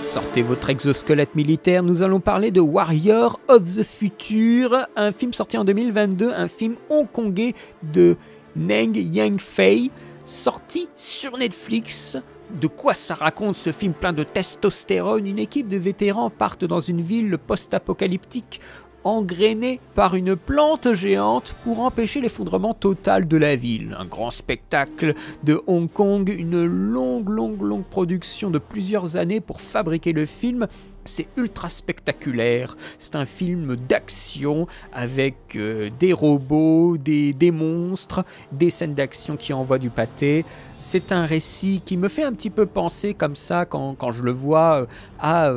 Sortez votre exosquelette militaire, nous allons parler de Warrior of the Future, un film sorti en 2022, un film hongkongais de Neng Yang-fei, sorti sur Netflix. De quoi ça raconte ce film plein de testostérone? Une équipe de vétérans partent dans une ville post-apocalyptique engrainée par une plante géante pour empêcher l'effondrement total de la ville. Un grand spectacle de Hong Kong, une longue production de plusieurs années pour fabriquer le film. C'est ultra spectaculaire, c'est un film d'action avec des robots, des monstres, des scènes d'action qui envoient du pâté. C'est un récit qui me fait un petit peu penser comme ça quand je le vois à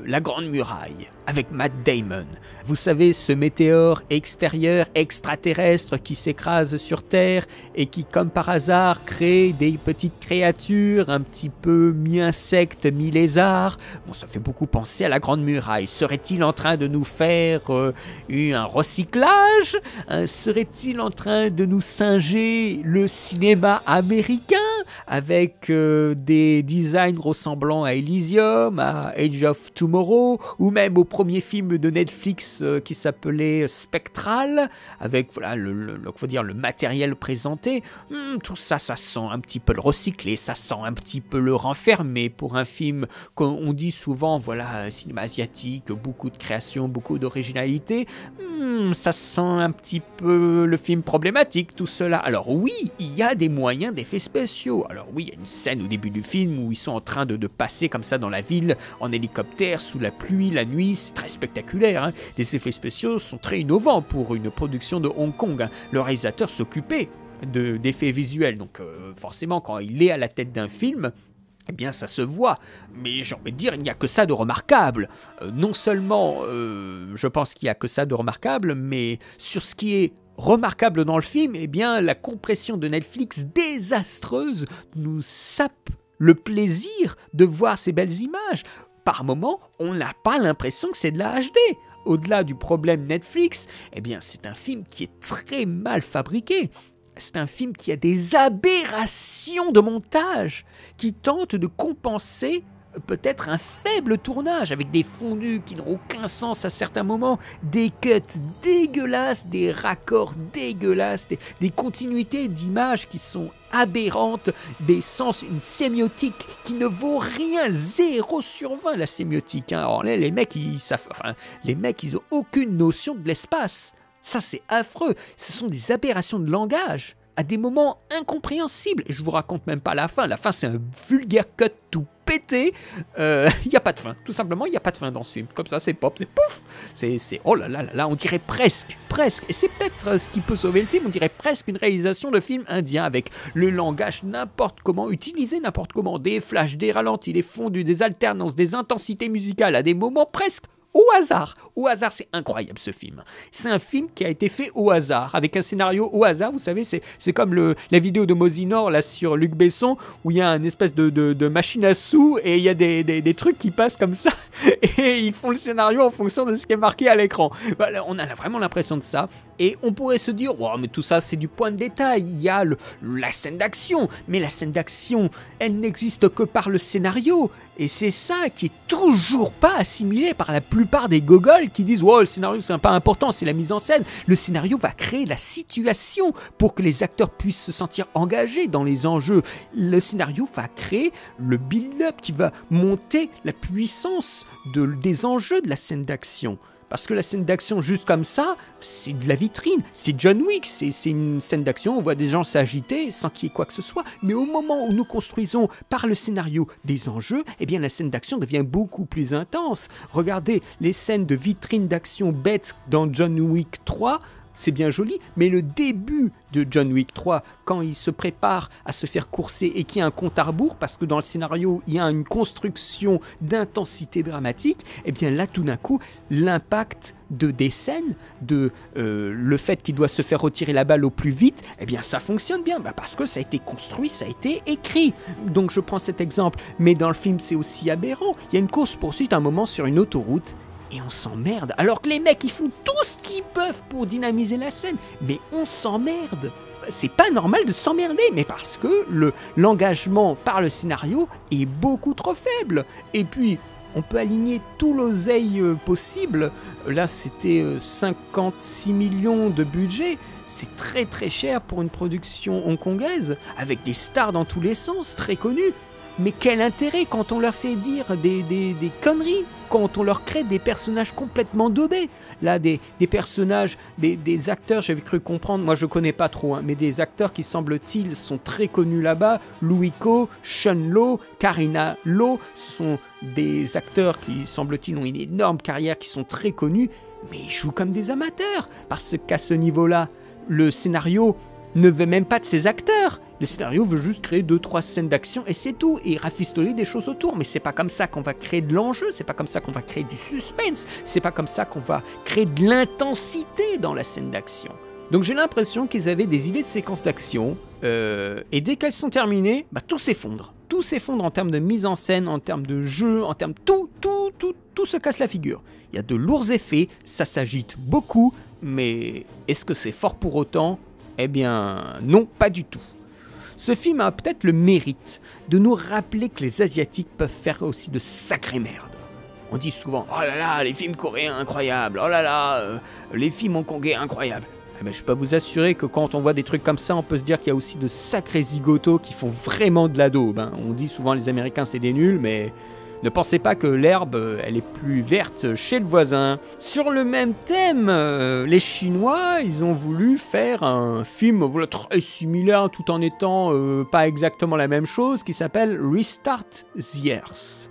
La Grande Muraille avec Matt Damon. Vous savez, ce météore extérieur extraterrestre qui s'écrase sur Terre et qui, comme par hasard, crée des petites créatures un petit peu mi-insectes, mi-lézards. Bon, ça fait beaucoup penser à La Grande Muraille. Serait-il en train de nous faire un recyclage? Serait-il en train de nous singer le cinéma américain avec des designs ressemblant à Elysium, à Age of Tomorrow, ou même au premier film de Netflix qui s'appelait Spectral, avec voilà, le matériel présenté. Tout ça, ça sent un petit peu le recyclé, ça sent un petit peu le renfermé pour un film qu'on dit souvent, voilà, cinéma asiatique, beaucoup de création, beaucoup d'originalité. Ça sent un petit peu le film problématique, tout cela. Alors oui, il y a des moyens d'effets spéciaux. Alors oui, il y a une scène au début du film où ils sont en train de passer comme ça dans la ville, en hélicoptère, sous la pluie, la nuit. C'est très spectaculaire, hein. Les effets spéciaux sont très innovants pour une production de Hong Kong, hein. Le réalisateur s'occupait d'effets visuels, donc forcément quand il est à la tête d'un film, eh bien ça se voit, mais j'ai envie de dire, il n'y a que ça de remarquable. Non seulement je pense qu'il n'y a que ça de remarquable, mais sur ce qui est remarquable dans le film, eh bien la compression de Netflix désastreuse nous sape le plaisir de voir ces belles images. Par moments, on n'a pas l'impression que c'est de la HD. Au-delà du problème Netflix, eh bien c'est un film qui est très mal fabriqué. C'est un film qui a des aberrations de montage, qui tentent de compenser peut-être un faible tournage, avec des fondus qui n'ont aucun sens à certains moments, des cuts dégueulasses, des raccords dégueulasses, des continuités d'images qui sont aberrantes, des sens, une sémiotique qui ne vaut rien, 0 sur 20 la sémiotique. Hein. Alors là, les mecs, ils ont aucune notion de l'espace. Ça, c'est affreux. Ce sont des aberrations de langage à des moments incompréhensibles. Et je vous raconte même pas la fin. La fin, c'est un vulgaire cut tout pété. Il n'y a pas de fin. Tout simplement, il n'y a pas de fin dans ce film. Comme ça, c'est pop, c'est pouf. C'est oh là là là là, on dirait presque. Et c'est peut-être ce qui peut sauver le film. On dirait presque une réalisation de film indien avec le langage n'importe comment, utilisé n'importe comment. Des flashs, des ralentis, des fondus, des alternances, des intensités musicales à des moments presque au hasard. Au hasard, c'est incroyable ce film. C'est un film qui a été fait au hasard, avec un scénario au hasard. Vous savez, c'est comme la vidéo de Mosinor là, sur Luc Besson, où il y a une espèce de machine à sous et il y a des trucs qui passent comme ça et ils font le scénario en fonction de ce qui est marqué à l'écran. Voilà, on a vraiment l'impression de ça. Et on pourrait se dire, oh, mais tout ça c'est du point de détail, il y a la scène d'action, mais la scène d'action, elle n'existe que par le scénario, et c'est ça qui est toujours pas assimilé par la plupart des gogols qui disent, oh le scénario c'est pas important, c'est la mise en scène. Le scénario va créer la situation pour que les acteurs puissent se sentir engagés dans les enjeux. Le scénario va créer le build-up qui va monter la puissance des enjeux de la scène d'action. Parce que la scène d'action, juste comme ça, c'est de la vitrine, c'est John Wick, c'est une scène d'action, on voit des gens s'agiter sans qu'il y ait quoi que ce soit. Mais au moment où nous construisons par le scénario des enjeux, eh bien la scène d'action devient beaucoup plus intense. Regardez les scènes de vitrine d'action bêtes dans John Wick 3, c'est bien joli, mais le début de John Wick 3, quand il se prépare à se faire courser et qu'il y a un compte à rebours, parce que dans le scénario, il y a une construction d'intensité dramatique, et bien là, tout d'un coup, l'impact des scènes, le fait qu'il doit se faire retirer la balle au plus vite, eh bien ça fonctionne bien, parce que ça a été construit, ça a été écrit. Donc je prends cet exemple, mais dans le film, c'est aussi aberrant. Il y a une course-poursuite à un moment sur une autoroute, et on s'emmerde, alors que les mecs ils font tout ce qu'ils peuvent pour dynamiser la scène, mais on s'emmerde. c'est pas normal de s'emmerder, mais parce que l'engagement par le scénario est beaucoup trop faible. Et puis, on peut aligner tout l'oseille possible. Là, c'était 56 millions de budget. C'est très très cher pour une production hongkongaise, avec des stars dans tous les sens, très connues. Mais quel intérêt quand on leur fait dire des conneries, quand on leur crée des personnages complètement daubés. Là, des personnages, des acteurs, j'avais cru comprendre, moi je connais pas trop, hein, mais des acteurs qui semble-t-il sont très connus là-bas, Louis Ko, Sean Lo, Karina Lo, ce sont des acteurs qui semble-t-il ont une énorme carrière, qui sont très connus, mais ils jouent comme des amateurs, parce qu'à ce niveau-là, le scénario ne veut même pas de ces acteurs. Le scénario veut juste créer 2-3 scènes d'action et c'est tout, et rafistoler des choses autour. Mais c'est pas comme ça qu'on va créer de l'enjeu, c'est pas comme ça qu'on va créer du suspense, c'est pas comme ça qu'on va créer de l'intensité dans la scène d'action. Donc j'ai l'impression qu'ils avaient des idées de séquences d'action, et dès qu'elles sont terminées, bah, tout s'effondre. Tout s'effondre en termes de mise en scène, en termes de jeu, en termes... Tout se casse la figure. Il y a de lourds effets, ça s'agite beaucoup, mais est-ce que c'est fort pour autant ? Eh bien, non, pas du tout. Ce film a peut-être le mérite de nous rappeler que les Asiatiques peuvent faire aussi de sacrées merdes. On dit souvent « Oh là là, les films coréens incroyables, oh là là, les films hongkongais incroyables ». Eh bien, je peux vous assurer que quand on voit des trucs comme ça, on peut se dire qu'il y a aussi de sacrés zigotos qui font vraiment de la daube. Hein. On dit souvent les Américains c'est des nuls, mais... ne pensez pas que l'herbe, elle est plus verte chez le voisin. Sur le même thème, les Chinois, ils ont voulu faire un film voilà, très similaire, tout en étant pas exactement la même chose, qui s'appelle Restart the Earth.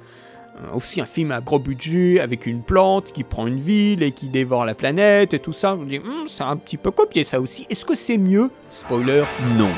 Aussi un film à gros budget, avec une plante qui prend une ville et qui dévore la planète et tout ça. On dit, c'est un petit peu copié ça aussi. Est-ce que c'est mieux? Spoiler, non.